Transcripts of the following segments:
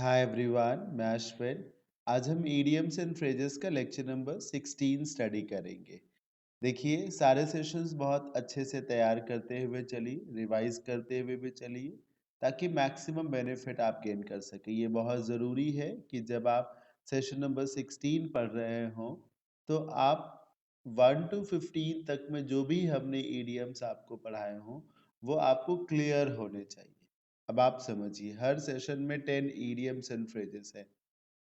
Hi everyone, मैं अश्विन। आज हम ईडियम्स एंड फ्रेजेस का लेक्चर नंबर 16 स्टडी करेंगे। देखिए, सारे सेशंस बहुत अच्छे से तैयार करते हुए चलिए, रिवाइज करते हुए भी चलिए, ताकि मैक्सिमम बेनिफिट आप गेन कर सके। ये बहुत ज़रूरी है कि जब आप सेशन नंबर 16 पढ़ रहे हों, तो आप 1 to 15 तक में जो भी हमने ईडियम्स आपको पढ़ाए हों, वो आपको क्लियर होने चाहिए। अब आप समझिए, हर सेशन में 10 ईडियम्स एंड फ्रेजेस है,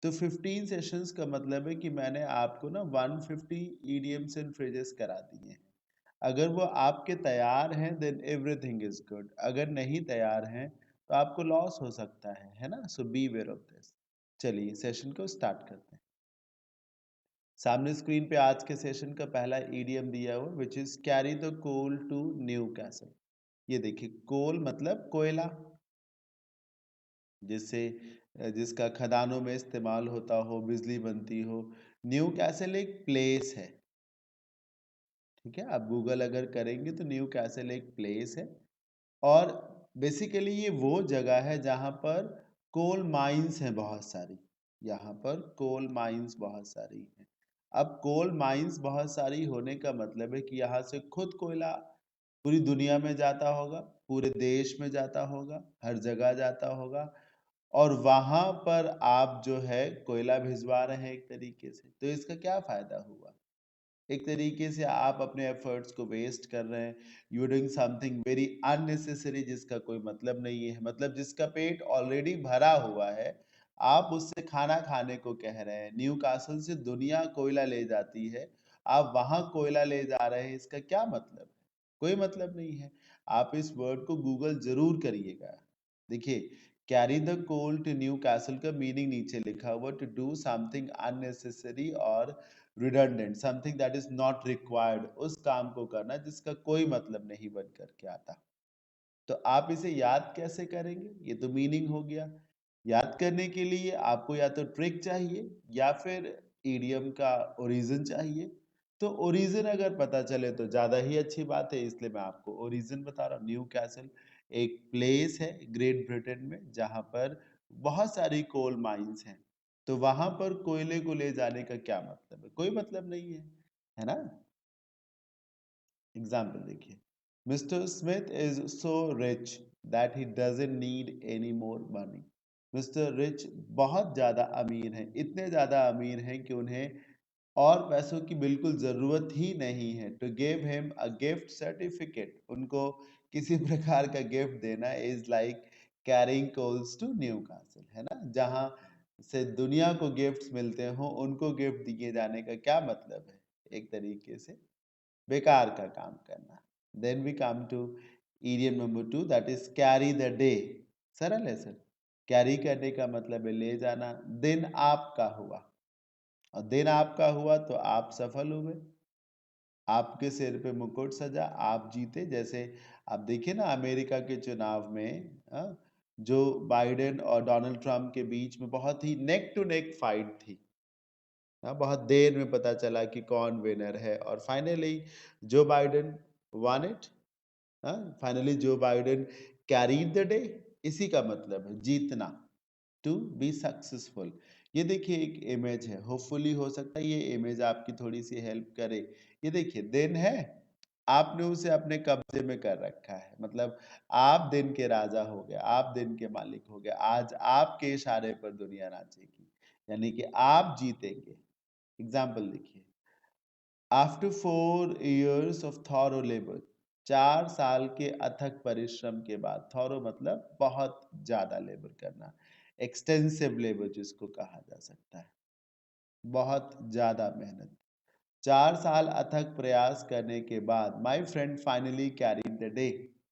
तो 15 सेशंस का मतलब है कि मैंने आपको ना 150 ईडियम्स एंड फ्रेजेस करा दिए हैं। अगर वो आपके तैयार हैं देन एवरीथिंग इज गुड, अगर नहीं तैयार हैं तो आपको लॉस हो सकता है ना। सो बी अवेयर ऑफ दिस। चलिए सेशन को स्टार्ट करते हैं। सामने स्क्रीन पे आज के सेशन का पहला ईडियम दिया हुआ, which is carry the coal to Newcastle. ये देखिए, कोल मतलब कोयला, जिससे जिसका खदानों में इस्तेमाल होता हो, बिजली बनती हो। न्यू कैसल एक प्लेस है, ठीक है। आप गूगल अगर करेंगे तो न्यू कैसल एक प्लेस है, और बेसिकली ये वो जगह है जहाँ पर कोल माइंस हैं बहुत सारी। यहाँ पर कोल माइंस बहुत सारी हैं। अब कोल माइंस बहुत सारी होने का मतलब है कि यहाँ से खुद कोयला पूरी दुनिया में जाता होगा, पूरे देश में जाता होगा, हर जगह जाता होगा, और वहां पर आप जो है कोयला भिजवा रहे हैं एक तरीके से। तो इसका क्या फायदा हुआ? एक तरीके से आप अपने एफर्ट्स को वेस्ट कर रहे हैं। You doing something very unnecessary, जिसका कोई मतलब नहीं है। मतलब जिसका पेट ऑलरेडी भरा हुआ है, आप उससे खाना खाने को कह रहे हैं। न्यू कासल से दुनिया कोयला ले जाती है, आप वहां कोयला ले जा रहे हैं, इसका क्या मतलब है? कोई मतलब नहीं है। आप इस वर्ड को गूगल जरूर करिएगा। देखिए, carry the coal to Newcastle का मीनिंग नीचे लिखा हुआ, टू डू समथिंग अननेसेसरी और redundant, something that is not required. उस काम को करना जिसका कोई मतलब नहीं बन करके आता। तो आप इसे याद कैसे करेंगे? ये तो मीनिंग हो गया। याद करने के लिए आपको या तो ट्रिक चाहिए या फिर ईडियम का ओरिजिन चाहिए। तो ओरिजिन अगर पता चले तो ज्यादा ही अच्छी बात है, इसलिए मैं आपको ओरिजिन बता रहा हूँ। न्यू कैसल एक प्लेस है ग्रेट ब्रिटेन में, जहां पर बहुत सारी कोल माइंस हैं। तो वहां पर कोयले को ले जाने का क्या मतलब है? कोई मतलब नहीं है ना। एग्जाम्पल देखिए, mister Smith is so rich that he doesn't need any more money. Mister rich बहुत ज्यादा अमीर हैं, इतने ज्यादा अमीर हैं कि उन्हें और पैसों की बिल्कुल जरूरत ही नहीं है। To give him a gift certificate, उनको किसी प्रकार का गिफ्ट देना is like carrying coals to Newcastle, है ना। जहां से दुनिया को गिफ्ट्स मिलते हो, उनको गिफ्ट दिए जाने का क्या मतलब है? एक तरीके से बेकार का काम करना। Then we come to idiom number 2, that is carry the day. सरल है सर। कैरी करने का मतलब है ले जाना। दिन आपका हुआ, और दिन आपका हुआ तो आप सफल हुए। आपके सिर पे मुकुट सजा, आप जीते। जैसे आप देखिए ना, अमेरिका के चुनाव में जो बाइडेन और डोनाल्ड ट्रंप के बीच में बहुत ही नेक टू नेक फाइट थी। बहुत देर में पता चला कि कौन विनर है, और finally Joe Biden one it. Finally Joe Biden carried the day. इसी का मतलब है जीतना, टू बी सक्सेसफुल। ये देखिए एक इमेज है, होपफुली हो सकता है ये इमेज आपकी थोड़ी सी हेल्प करे। ये देखिए दिन है, आपने उसे अपने कब्जे में कर रखा है। मतलब आप दिन के राजा हो गए, आप दिन के मालिक हो गए। आज आपके इशारे पर दुनिया नाचेगी, यानी कि आप जीतेंगे। एग्जाम्पल देखिए, after 4 years of thorough labor, 4 साल के अथक परिश्रम के बाद, थॉरो मतलब बहुत ज्यादा लेबर करना, एक्सटेंसिव लेबर जिसको कहा जा सकता है, बहुत ज्यादा मेहनत। 4 साल अथक प्रयास करने के बाद my friend finally carried the day,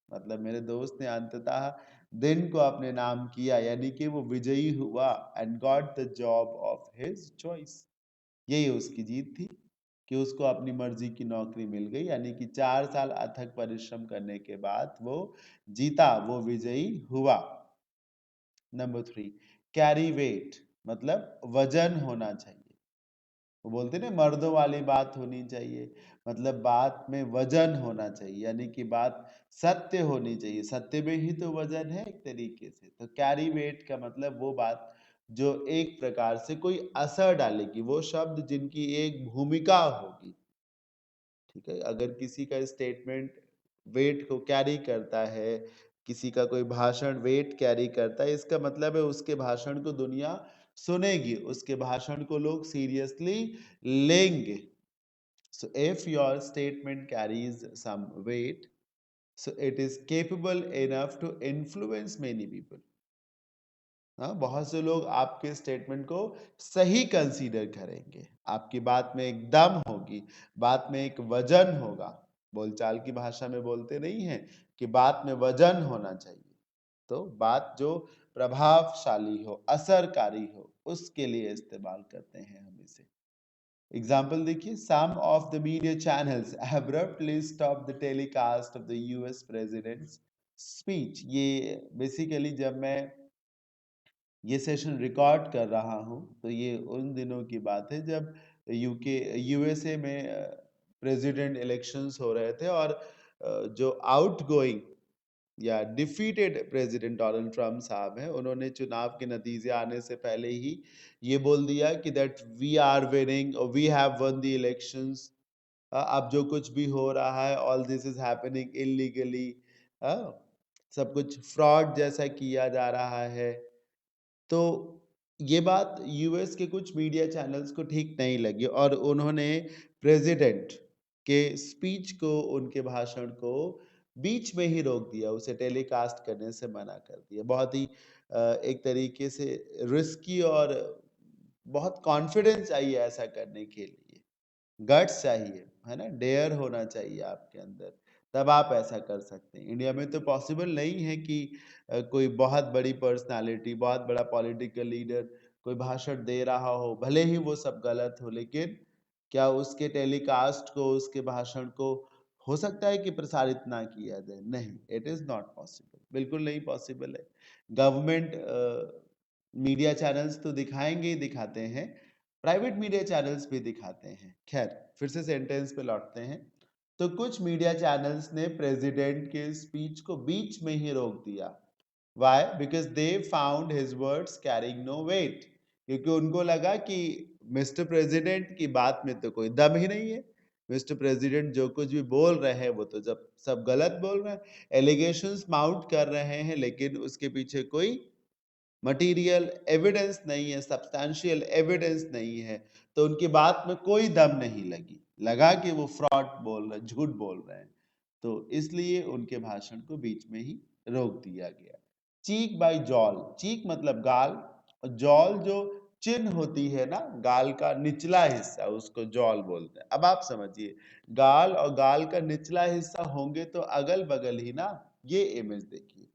मतलब मेरे दोस्त ने अंततः दिन को अपने नाम किया, यानी कि वो विजयी हुआ, and got the job of his choice. यही उसकी जीत थी कि उसको अपनी मर्जी की नौकरी मिल गई, यानी कि 4 साल अथक परिश्रम करने के बाद वो जीता, वो विजयी हुआ। नंबर 3, कैरी वेट, मतलब वजन होना चाहिए। वो बोलते हैं ना मर्दों वाली बात होनी चाहिए, मतलब बात में वजन होना चाहिए, यानी कि बात सत्य होनी चाहिए, सत्य में ही तो वजन है एक तरीके से। तो कैरी वेट का मतलब वो बात जो एक प्रकार से कोई असर डालेगी, वो शब्द जिनकी एक भूमिका होगी। ठीक है, अगर किसी का स्टेटमेंट वेट को कैरी करता है, किसी का कोई भाषण वेट कैरी करता है, इसका मतलब है उसके भाषण को दुनिया सुनेगी, उसके भाषण को लोग सीरियसली लेंगे। So if your statement carries some weight, so it is capable enough to influence many people. हाँ, बहुत से लोग आपके स्टेटमेंट को सही कंसीडर करेंगे, आपकी बात में एक दम होगी, बात में एक वजन होगा। बोलचाल की भाषा में बोलते नहीं है कि बात में वजन होना चाहिए। तो बात जो प्रभावशाली हो, असरकारी हो, उसके लिए इस्तेमाल करते हैं हम इसे। एग्जाम्पल देखिए, some of the media channels abruptly stopped the telecast of the US president's speech। ये बेसिकली जब मैं ये सेशन रिकॉर्ड कर रहा हूँ तो ये उन दिनों की बात है जब यूके यूएसए में प्रेसिडेंट इलेक्शंस हो रहे थे, और जो आउटगोइंग या डिफीटेड प्रेसिडेंट डोनाल्ड ट्रम्प साहब हैं, उन्होंने चुनाव के नतीजे आने से पहले ही ये बोल दिया कि that we are winning, we have won the elections. अब जो कुछ भी हो रहा है, all this is happening illegally, सब कुछ फ्रॉड जैसा किया जा रहा है। तो ये बात यूएस के कुछ मीडिया चैनल्स को ठीक नहीं लगी, और उन्होंने प्रेसिडेंट के स्पीच को, उनके भाषण को बीच में ही रोक दिया, उसे टेलीकास्ट करने से मना कर दिया। बहुत ही एक तरीके से रिस्की, और बहुत कॉन्फिडेंस चाहिए ऐसा करने के लिए, गट्स चाहिए, है ना, डेयर होना चाहिए आपके अंदर, तब आप ऐसा कर सकते हैं। इंडिया में तो पॉसिबल नहीं है कि कोई बहुत बड़ी पर्सनालिटी, बहुत बड़ा पॉलिटिकल लीडर कोई भाषण दे रहा हो, भले ही वो सब गलत हो, लेकिन क्या उसके टेलीकास्ट को, उसके भाषण को हो सकता है कि प्रसारित ना किया जाए? नहीं, इट इज नॉट पॉसिबल, बिल्कुल नहीं पॉसिबल है। गवर्नमेंट मीडिया चैनल्स तो दिखाएंगे ही दिखाते हैं, प्राइवेट मीडिया चैनल्स भी दिखाते हैं। खैर, फिर से सेंटेंस पे लौटते हैं। तो कुछ मीडिया चैनल्स ने प्रेसिडेंट के स्पीच को बीच में ही रोक दिया। Why? Because they found his words carrying no weight. क्योंकि उनको लगा कि मिस्टर प्रेसिडेंट की बात में तो कोई दम ही नहीं है, मिस्टर प्रेसिडेंट जो कुछ भी बोल रहे हैं वो तो जब सब गलत बोल रहे हैं, एलिगेशंस माउंट कर रहे हैं, लेकिन उसके पीछे कोई मटेरियल एविडेंस नहीं है, सब्सटैंशियल एविडेंस नहीं है, तो उनकी बात में कोई दम नहीं लगी, लगा कि वो फ्रॉड बोल रहे, झूठ बोल रहे हैं। तो इसलिए उनके भाषण को बीच में ही रोक दिया गया। चीक बाय जॉल, चीक मतलब गाल, और जॉल जो चिन्ह होती है ना, गाल का निचला हिस्सा, उसको जॉल बोलते हैं। अब आप समझिए, गाल और गाल का निचला हिस्सा होंगे तो अगल बगल ही ना। ये इमेज देखिए,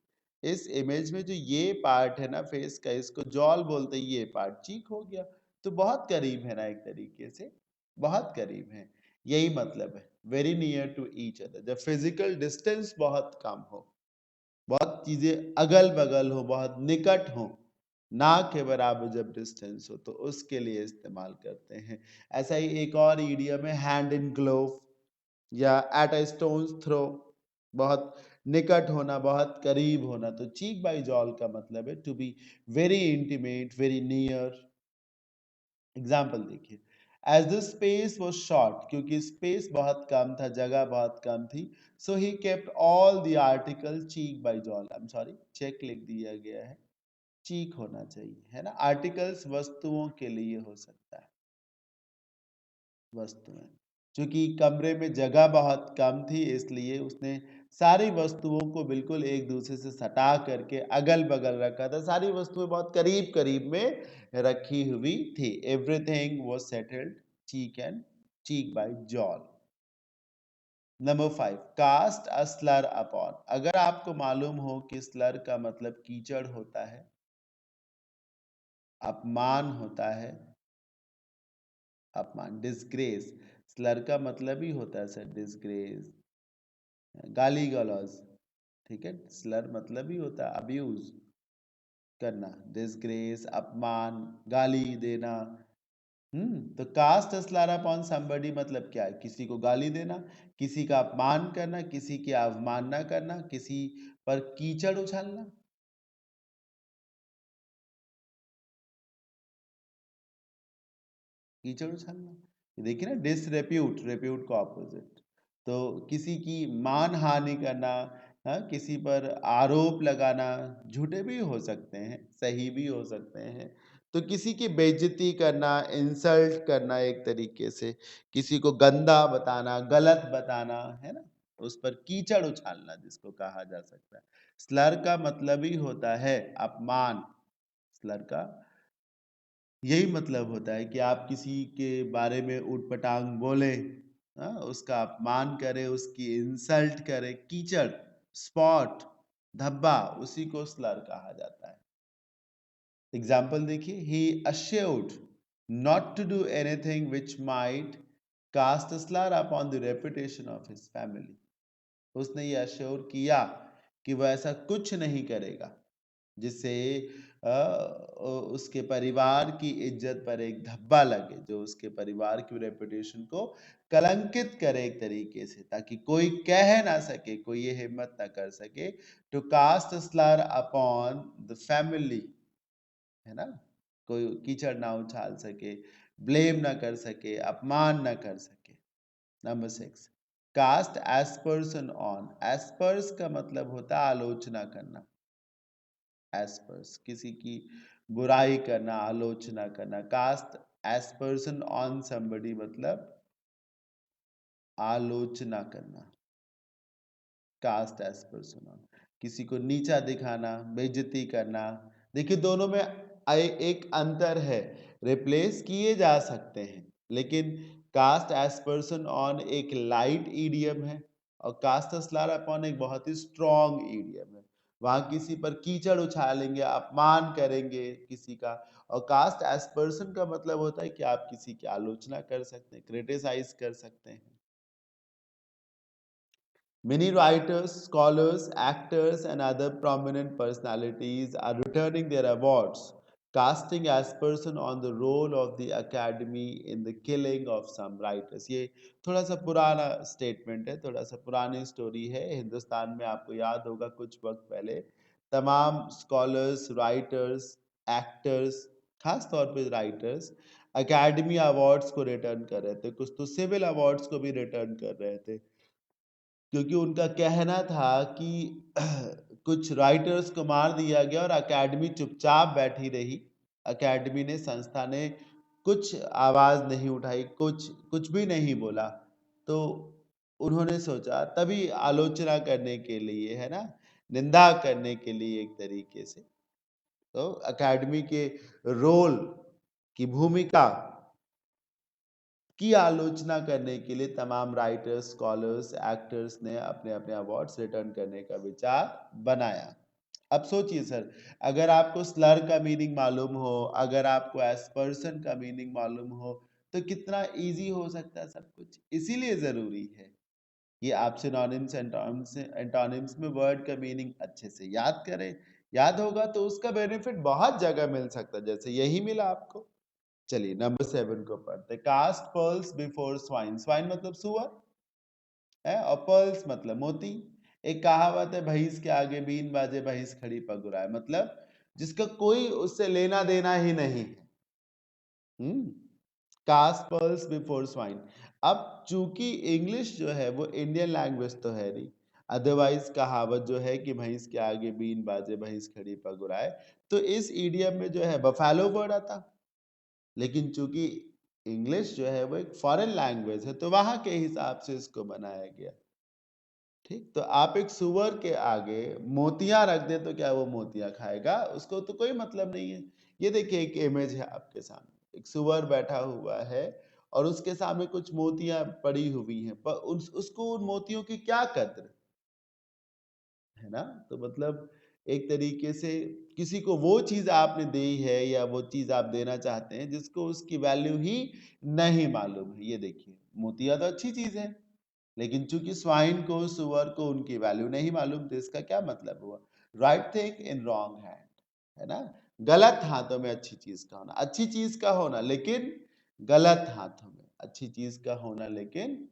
इस इमेज में जो ये पार्ट है ना फेस का, इसको जॉल बोलते हैं, ये पार्ट चीक हो गया। तो बहुत करीब है ना, एक तरीके से बहुत करीब है, यही मतलब है, very near to each other. जब फिजिकल डिस्टेंस बहुत कम हो, बहुत चीजें अगल बगल हो, बहुत निकट हो, ना के बराबर जब डिस्टेंस हो, तो उसके लिए इस्तेमाल करते हैं। ऐसा ही एक और इडियम है, हैंड इन ग्लोव या एट अ स्टोन्स थ्रो, बहुत निकट होना, बहुत करीब होना। तो चीक बाई जॉल का मतलब है to be very intimate, very near. Example देखिए, as the space was short, क्योंकि स्पेस बहुत कम था, जगह बहुत कम थी, so he kept all the article cheek by jowl. I am sorry, check लिख दिया गया है, चीक होना चाहिए, है ना। आर्टिकल्स वस्तुओं के लिए हो सकता है, वस्तुएं, क्योंकि कमरे में जगह बहुत कम थी, इसलिए उसने सारी वस्तुओं को बिल्कुल एक दूसरे से सटा करके अगल बगल रखा था, सारी वस्तुएं बहुत करीब करीब में रखी हुई थी। Everything was settled cheek and cheek by jowl. Number 5, cast a slur upon. अगर आपको मालूम हो कि स्लर का मतलब कीचड़ होता है, अपमान होता है, अपमान, डिस्ग्रेस, स्लर का मतलब ही होता है सर डिस्ग्रेस, गाली गलौज। ठीक है, स्लर मतलब ही होता है अब्यूज करना, डिस्ग्रेस, अपमान, गाली देना। तो cast a slur upon somebody मतलब क्या है? किसी को गाली देना, किसी का अपमान करना, किसी की अवमानना करना, किसी पर कीचड़ उछालना। कीचड़ उछालना, देखिए ना, डिसरेप्यूट, रेप्यूट का ऑपोजिट। तो किसी की मान हानि करना, हाँ, किसी पर आरोप लगाना, झूठे भी हो सकते हैं, सही भी हो सकते हैं। तो किसी की बेइज्जती करना, इंसल्ट करना, एक तरीके से किसी को गंदा बताना, गलत बताना, है ना, उस पर कीचड़ उछालना जिसको कहा जा सकता है। स्लर का मतलब ही होता है अपमान। स्लर का यही मतलब होता है कि आप किसी के बारे में ऊटपटांग बोले, हाँ, उसका अपमान करे, उसकी इंसल्ट करे, कीचड़, स्पॉट, धब्बा, उसी को स्लर कहा जाता है। एग्जाम्पल देखिए, ही assured not to do anything which might cast a slur upon the reputation of his family. उसने ये अश्योर किया कि वह ऐसा कुछ नहीं करेगा जिससे उसके परिवार की इज्जत पर एक धब्बा लगे, जो उसके परिवार की रेपुटेशन को कलंकित करे एक तरीके से, ताकि कोई कह ना सके, कोई ये हिम्मत ना कर सके to cast slur upon the family, है ना, कोई कीचड़ ना उछाल सके, ब्लेम ना कर सके, अपमान ना कर सके। Number 6, cast aspersion on. Aspers का मतलब होता है आलोचना करना। एस्पर्स, किसी की बुराई करना, आलोचना करना। कास्ट एस्पर्सन ऑन समबडी मतलब आलोचना करना। कास्ट एस्पर्सन ऑन, किसी को नीचा दिखाना, बेइज्जती करना। देखिए दोनों में एक अंतर है, रिप्लेस किए जा सकते हैं, लेकिन कास्ट एस्पर्सन ऑन एक लाइट ईडियम है और कास्ट स्लर अपॉन एक बहुत ही स्ट्रॉन्ग ईडियम है। वहां किसी पर कीचड़ उछालेंगे, अपमान करेंगे किसी का, और कास्ट एस्पर्सन का मतलब होता है कि आप किसी की आलोचना कर सकते हैं, क्रिटिसाइज कर सकते हैं। Many writers, scholars, actors, and other prominent personalities are returning their awards, casting aspersion on the role of the Academy in the killing of some writers. ये थोड़ा सा पुराना स्टेटमेंट है, थोड़ा सा पुरानी स्टोरी है। हिंदुस्तान में आपको याद होगा कुछ वक्त पहले तमाम स्कॉलर्स, राइटर्स, एक्टर्स, खास तौर पे राइटर्स अकेडमी अवार्ड्स को रिटर्न कर रहे थे, कुछ तो सिविल अवार्ड्स को भी रिटर्न कर रहे थे, क्योंकि उनका कहना था कि कुछ राइटर्स को मार दिया गया और एकेडमी चुपचाप बैठी रही। एकेडमी ने, संस्था ने कुछ आवाज नहीं उठाई, कुछ कुछ भी नहीं बोला। तो उन्होंने सोचा, तभी आलोचना करने के लिए, है ना, निंदा करने के लिए एक तरीके से, तो एकेडमी के रोल की भूमिका की आलोचना करने के लिए तमाम राइटर्स, स्कॉलर्स, एक्टर्स ने अपने अपने अवार्ड्स रिटर्न करने का विचार बनाया। अब सोचिए सर, अगर आपको स्लर का मीनिंग मालूम हो, अगर आपको एस्पर्सन का मीनिंग मालूम हो, तो कितना इजी हो सकता है सब कुछ। इसीलिए जरूरी है कि आप सिनोनिम्स, एंटोनिम्स में वर्ड का मीनिंग अच्छे से याद करें। याद होगा तो उसका बेनिफिट बहुत जगह मिल सकता है, जैसे यही मिला आपको। चलिए नंबर 7 को पढ़ते। Cast pearls before swine. Swine मतलब सुअर है, और पर्ल्स मतलब मोती। एक कहावत है, भैंस के आगे बीन बाजे भैंस खड़ी पगुराए, मतलब जिसका कोई उससे लेना देना ही नहीं है। Cast pearls before swine. अब चूंकि इंग्लिश जो है वो इंडियन लैंग्वेज तो है नहीं, अदरवाइज कहावत जो है कि भैंस के आगे बीन बाजे भैंस खड़ी पगुराए, तो इस ईडियम में जो है बफेलो वर्ड आता। लेकिन चूंकि इंग्लिश जो है वो एक फॉरेन लैंग्वेज है, तो वहां के हिसाब से इसको बनाया गया। ठीक, तो आप एक सुअर के आगे मोतियां रख दे तो क्या वो मोतियां खाएगा? उसको तो कोई मतलब नहीं है। ये देखिए एक इमेज है आपके सामने, एक सुअर बैठा हुआ है और उसके सामने कुछ मोतियां पड़ी हुई हैं, पर उसको उन मोतियों की क्या कद्र, है ना? तो मतलब एक तरीके से किसी को वो चीज आपने दी है या वो चीज आप देना चाहते हैं जिसको उसकी वैल्यू ही नहीं मालूम है। ये देखिए, मोतिया तो अच्छी चीज है, लेकिन चूंकि स्वाइन को, सुअर को उनकी वैल्यू नहीं मालूम, तो इसका क्या मतलब हुआ? Right thing in wrong hand, है ना, गलत हाथों में अच्छी चीज का होना, अच्छी चीज का होना, लेकिन गलत हाथों में, अच्छी चीज का होना लेकिन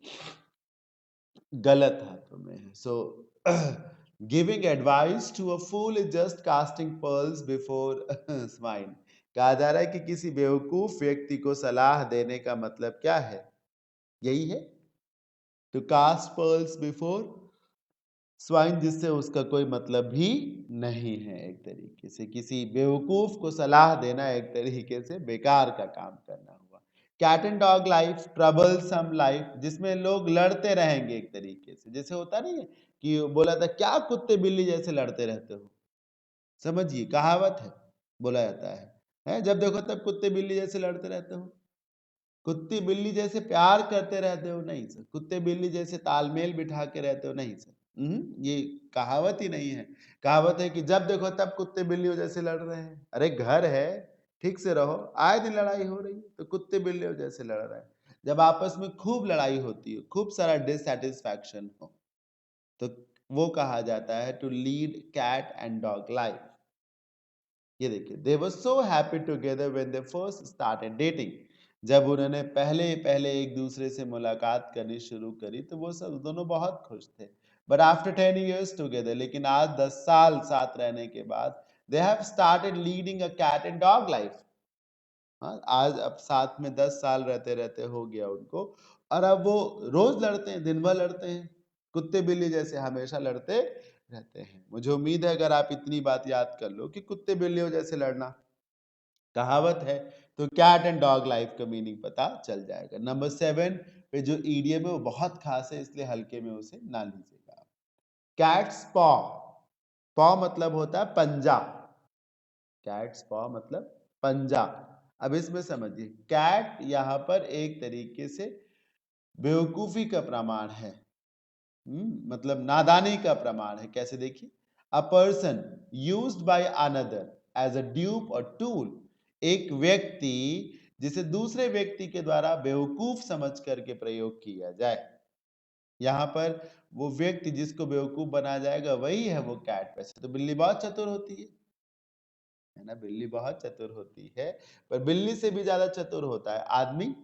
गलत हाथों में है। So giving advice to a fool is just casting pearls before swine. कहा जा रहा है कि किसी बेवकूफ व्यक्ति को सलाह देने का मतलब क्या है? यही है, to cast pearls before swine, जिससे उसका कोई मतलब भी नहीं है। एक तरीके से किसी बेवकूफ को सलाह देना एक तरीके से बेकार का काम करना हुआ। Cat and dog life, troublesome life, जिसमें लोग लड़ते रहेंगे एक तरीके से। जैसे होता नहीं है कि बोला था क्या कुत्ते बिल्ली जैसे लड़ते रहते हो, समझिए कहावत है, बोला जाता है जब देखो तब कुत्ते बिल्ली जैसे लड़ते रहते हो। कुत्ते बिल्ली जैसे प्यार करते रहते हो, नहीं सर। कुत्ते बिल्ली जैसे तालमेल बिठा के रहते हो, नहीं सर। ये कहावत ही नहीं है। कहावत है कि जब देखो तब कुत्ते बिल्लियों जैसे लड़ रहे हैं। अरे घर है, ठीक से रहो। आए दिन लड़ाई हो रही है तो कुत्ते बिल्लियों जैसे लड़ रहे हैं। जब आपस में खूब लड़ाई होती है, खूब सारा डिससैटिस्फैक्शन हो, तो वो कहा जाता है to lead cat and dog life. ये देखिए, they were so happy together when they first started dating. जब उन्होंने पहले पहले एक दूसरे से मुलाकात करनी शुरू करी तो वो सब दोनों बहुत खुश थे। बट आफ्टर 10 years टुगेदर, लेकिन आज 10 साल साथ रहने के बाद, they have started leading a cat and dog life. हाँ, आज अब साथ में 10 साल रहते रहते हो गया उनको, और अब वो रोज लड़ते हैं, दिन भर लड़ते हैं, कुत्ते बिल्ली जैसे हमेशा लड़ते रहते हैं। मुझे उम्मीद है अगर आप इतनी बात याद कर लो कि कुत्ते बिल्लियों जैसे लड़ना कहावत है, तो कैट एंड डॉग लाइफ का मीनिंग पता चल जाएगा। नंबर 7 पे जो ईडीएम है वो बहुत खास है, इसलिए हल्के में उसे ना लीजिएगा। कैट्स पॉ, पॉ मतलब होता है पंजा। कैट्स पॉ मतलब पंजा। अब इसमें समझिए, कैट यहाँ पर एक तरीके से बेवकूफी का प्रमाण है। मतलब नादानी का प्रमाण है। कैसे देखिए, a person used by another as a dupe or tool, एक व्यक्ति जिसे दूसरे व्यक्ति के द्वारा बेवकूफ समझ करके प्रयोग किया जाए। यहाँ पर वो व्यक्ति जिसको बेवकूफ बनाया जाएगा वही है वो कैट। वैसे तो बिल्ली बहुत चतुर होती है ना, बिल्ली बहुत चतुर होती है, पर बिल्ली से भी ज्यादा चतुर होता है आदमी,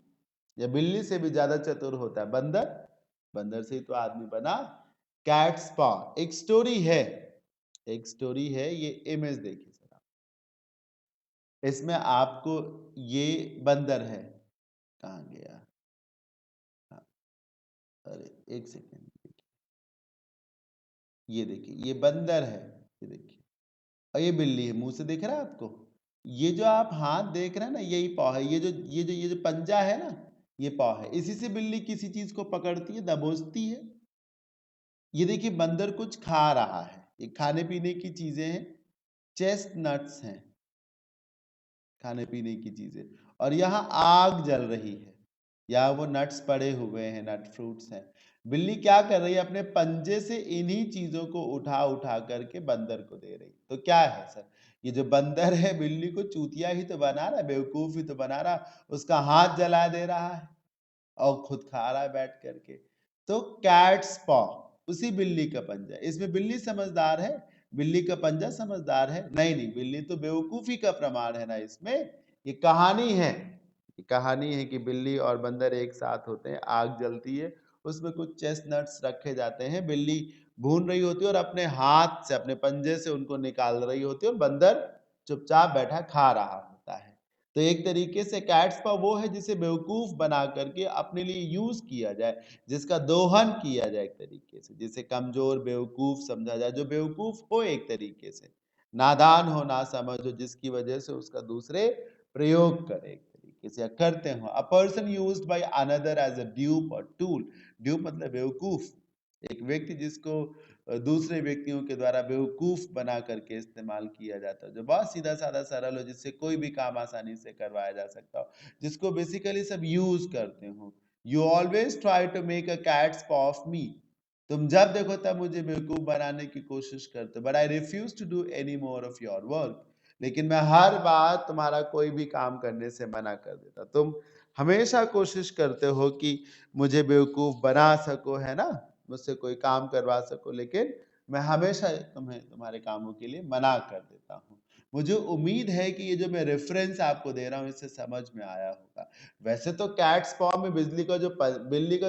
या बिल्ली से भी ज्यादा चतुर होता है बंदर, बंदर से ही तो आदमी बना। कैट्स पॉ एक स्टोरी है, एक स्टोरी है। ये इमेज देखिए सर, इसमें आपको ये बंदर है, कहाँ गया, हाँ, अरे एक सेकेंड, ये देखिए ये बंदर है, ये देखिए, और ये बिल्ली है। मुंह से दिख रहा है आपको? ये जो आप हाथ देख रहे हैं ना, यही पॉ है। ये जो पंजा है ना, ये पॉ है। इसी से बिल्ली किसी चीज को पकड़ती है, दबोचती है। ये देखिए बंदर कुछ खा रहा है, ये खाने पीने की चीजें हैं, चेस्ट नट्स हैं, खाने पीने की चीजें। और यहाँ आग जल रही है, यहाँ वो नट्स पड़े हुए हैं, नट फ्रूट्स हैं। बिल्ली क्या कर रही है, अपने पंजे से इन्हीं चीजों को उठा उठा करके बंदर को दे रही। तो क्या है सर, ये जो बंदर है बिल्ली को चूतिया ही तो बना रहा है, बेवकूफ ही तो बना रहा, उसका हाथ जला दे रहा है और खुद खा रहा है बैठ करके। तो कैट्स पॉ, उसी बिल्ली का पंजा। इसमें बिल्ली समझदार है, बिल्ली का पंजा समझदार है? नहीं नहीं, बिल्ली तो बेवकूफी का प्रमाण है ना इसमें। ये कहानी है, ये कहानी है कि बिल्ली और बंदर एक साथ होते हैं, आग जलती है, उसमें कुछ चेस्टनट्स रखे जाते हैं, बिल्ली भून रही होती है और अपने हाथ से, अपने पंजे से उनको निकाल रही होती है, और बंदर चुपचाप बैठा खा रहा होता है। तो एक तरीके से कैट्स पा वो है जिसे बेवकूफ बना करके अपने लिए यूज किया जाए, जिसका दोहन किया जाए एक तरीके से, जिसे कमजोर बेवकूफ समझा जाए, जो बेवकूफ हो एक तरीके से, नादान हो, ना समझ हो, जिसकी वजह से उसका दूसरे प्रयोग करे एक तरीके से, या करते हो। A person used by another as a dupe or tool. Dupe मतलब बेवकूफ, एक व्यक्ति जिसको दूसरे व्यक्तियों के द्वारा बेवकूफ बना करके इस्तेमाल किया जाता है, जो बहुत सीधा साधा सरल हो, जिससे कोई भी काम आसानी से करवाया जा सकता हो, जिसको बेसिकली सब यूज करते हो। You always try to make a cat's paw of me, तुम जब देखो तब मुझे बेवकूफ बनाने की कोशिश करते हो। But I refuse to do any more of your work, लेकिन मैं हर बार तुम्हारा कोई भी काम करने से मना कर देता। तुम हमेशा कोशिश करते हो कि मुझे बेवकूफ बना सको, है ना, मुझसे कोई काम करवा सको, लेकिन मैं हमेशा तुम्हें तुम्हारे कामों के लिए मना कर देता हूँ। मुझे उम्मीद है कि ये जो मैं रेफरेंस आपको दे रहा हूँ इससे समझ में आया होगा। वैसे तो कैट्स पॉ में बिल्ली का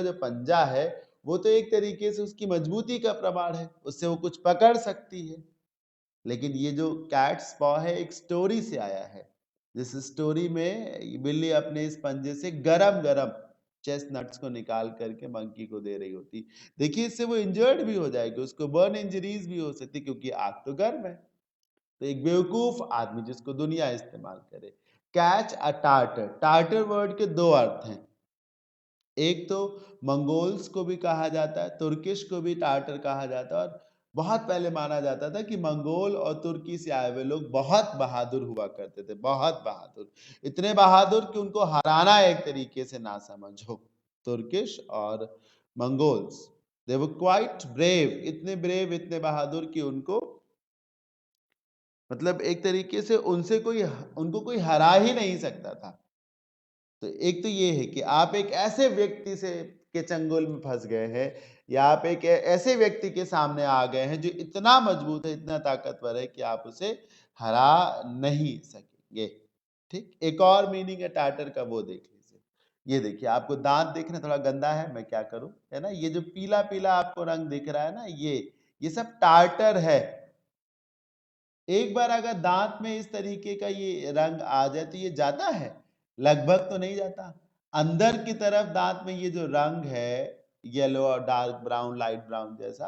जो पंजा है वो तो एक तरीके से उसकी मजबूती का प्रमाण है, उससे वो कुछ पकड़ सकती है। लेकिन ये जो कैट्स पॉ है एक स्टोरी से आया है, जिस स्टोरी में बिल्ली अपने इस पंजे से गरम गरम चेस्टनट्स को निकाल करके मंकी को दे रही होती। देखिए इससे वो इंजर्ड भी हो जाएगी, उसको बर्न इंजरीज भी हो सकती, क्योंकि आग तो गर्म है। तो एक बेवकूफ आदमी जिसको दुनिया इस्तेमाल करे। Catch a tartar, tartar word के दो अर्थ हैं। एक तो मंगोल्स को भी कहा जाता है, तुर्किश को भी टार्टर कहा जाता है, और बहुत पहले माना जाता था कि मंगोल और तुर्की से आए हुए लोग बहुत बहादुर हुआ करते थे, बहुत बहादुर, इतने बहादुर कि उनको हराना एक तरीके से ना समझो। तुर्किश और Mongols, they were quite brave, इतने ब्रेव, इतने बहादुर कि उनको मतलब एक तरीके से उनको कोई हरा ही नहीं सकता था। तो एक तो ये है कि आप एक ऐसे व्यक्ति से के चंगुल में फंस गए हैं, या आप एक ऐसे व्यक्ति के सामने आ गए हैं जो इतना मजबूत है, इतना ताकतवर है कि आप उसे हरा नहीं सकेंगे। ठीक, एक और मीनिंग है टाटर का, वो देख लीजिए। ये देखिए, आपको दांत देखना थोड़ा गंदा है, मैं क्या करूं, है ना। ये जो पीला पीला आपको रंग दिख रहा है ना, ये सब टार्टर है। एक बार अगर दांत में इस तरीके का ये रंग आ जाए तो ये जाता है, लगभग तो नहीं जाता। अंदर की तरफ दांत में ये जो रंग है, येलो और डार्क ब्राउन, लाइट ब्राउन जैसा,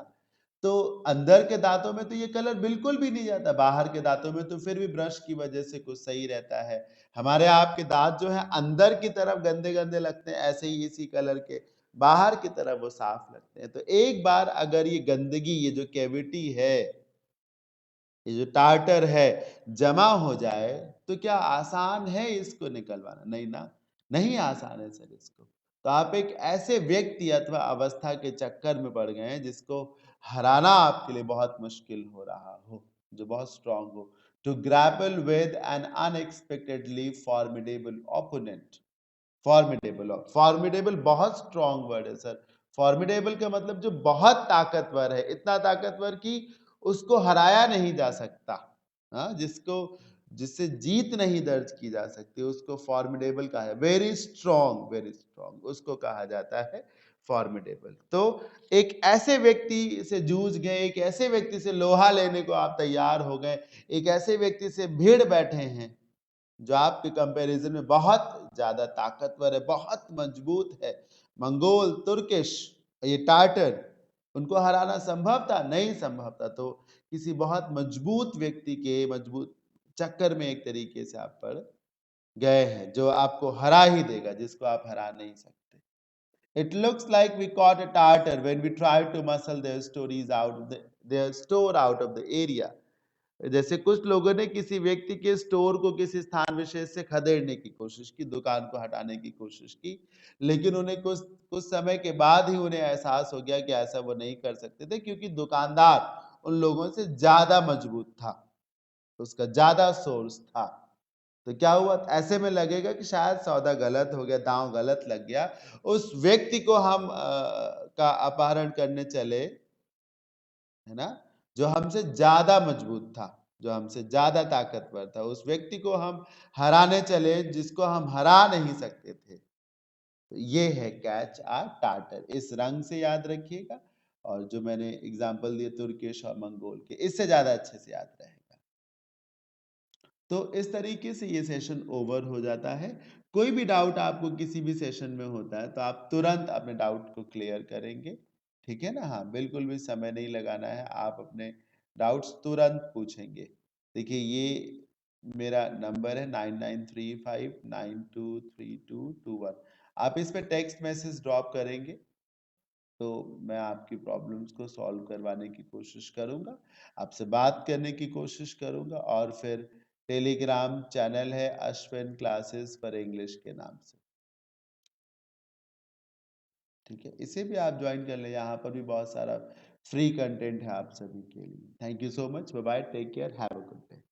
तो अंदर के दांतों में तो ये कलर बिल्कुल भी नहीं जाता। बाहर के दांतों में तो फिर भी ब्रश की वजह से कुछ सही रहता है। हमारे आपके दांत जो है अंदर की तरफ गंदे गंदे लगते हैं, ऐसे ही इसी कलर के बाहर की तरफ वो साफ लगते हैं। तो एक बार अगर ये गंदगी, ये जो कैविटी है, ये जो टार्टर है, जमा हो जाए, तो क्या आसान है इसको निकलवाना? नहीं ना, नहीं आसान है सर इसको। तो आप एक ऐसे व्यक्ति अथवा अवस्था के चक्कर में पड़ गए हैं जिसको हराना आपके लिए बहुत मुश्किल हो रहा हो, जो बहुत स्ट्रांग हो। To grapple with an unexpectedly formidable opponent. Formidable, formidable बहुत स्ट्रॉन्ग वर्ड है सर। फॉर्मिडेबल का मतलब जो बहुत ताकतवर है, इतना ताकतवर कि उसको हराया नहीं जा सकता। हाँ, जिससे जीत नहीं दर्ज की जा सकती, उसको फॉर्मिडेबल कहा है। वेरी स्ट्रॉन्ग, वेरी स्ट्रॉन्ग, उसको कहा जाता है फॉर्मिडेबल। तो एक ऐसे व्यक्ति से जूझ गए, एक ऐसे व्यक्ति से लोहा लेने को आप तैयार हो गए, एक ऐसे व्यक्ति से भिड़ बैठे हैं जो आपके कंपैरिजन में बहुत ज्यादा ताकतवर है, बहुत मजबूत है। मंगोल, तुर्किश, ये टार्टर, उनको हराना संभव था? नहीं संभव था। तो किसी बहुत मजबूत व्यक्ति के मजबूत चक्कर में एक तरीके से आप पड़ गए हैं, जो आपको हरा ही देगा, जिसको आप हरा नहीं सकते। It looks like we caught a tartar when we tried to muscle their store out of the area. जैसे कुछ लोगों ने किसी व्यक्ति के स्टोर को किसी स्थान विशेष से खदेड़ने की कोशिश की, दुकान को हटाने की कोशिश की, लेकिन उन्हें कुछ कुछ समय के बाद ही उन्हें एहसास हो गया कि ऐसा वो नहीं कर सकते थे, क्योंकि दुकानदार उन लोगों से ज्यादा मजबूत था, उसका ज्यादा सोर्स था। तो क्या हुआ, ऐसे में लगेगा कि शायद सौदा गलत हो गया, दांव गलत लग गया। उस व्यक्ति को हम का अपहरण करने चले, है ना, जो हमसे ज्यादा मजबूत था, जो हमसे ज्यादा ताकतवर था, उस व्यक्ति को हम हराने चले जिसको हम हरा नहीं सकते थे। तो ये है कैच आ टार्टर, इस रंग से याद रखिएगा, और जो मैंने एग्जांपल दिए तुर्किश और मंगोल के, इससे ज्यादा अच्छे से याद रहेगा। तो इस तरीके से ये सेशन ओवर हो जाता है। कोई भी डाउट आपको किसी भी सेशन में होता है तो आप तुरंत अपने डाउट को क्लियर करेंगे, ठीक है ना। हाँ, बिल्कुल भी समय नहीं लगाना है, आप अपने डाउट्स तुरंत पूछेंगे। देखिए, ये मेरा नंबर है 9935923221। आप इस पे टेक्स्ट मैसेज ड्रॉप करेंगे तो मैं आपकी प्रॉब्लम्स को सॉल्व करवाने की कोशिश करूंगा, आपसे बात करने की कोशिश करूंगा। और फिर टेलीग्राम चैनल है अश्विन क्लासेस फॉर इंग्लिश के नाम से, ठीक है, इसे भी आप ज्वाइन कर लें। यहाँ पर भी बहुत सारा फ्री कंटेंट है आप सभी के लिए। Thank you so much, bye bye, take care, have a good day.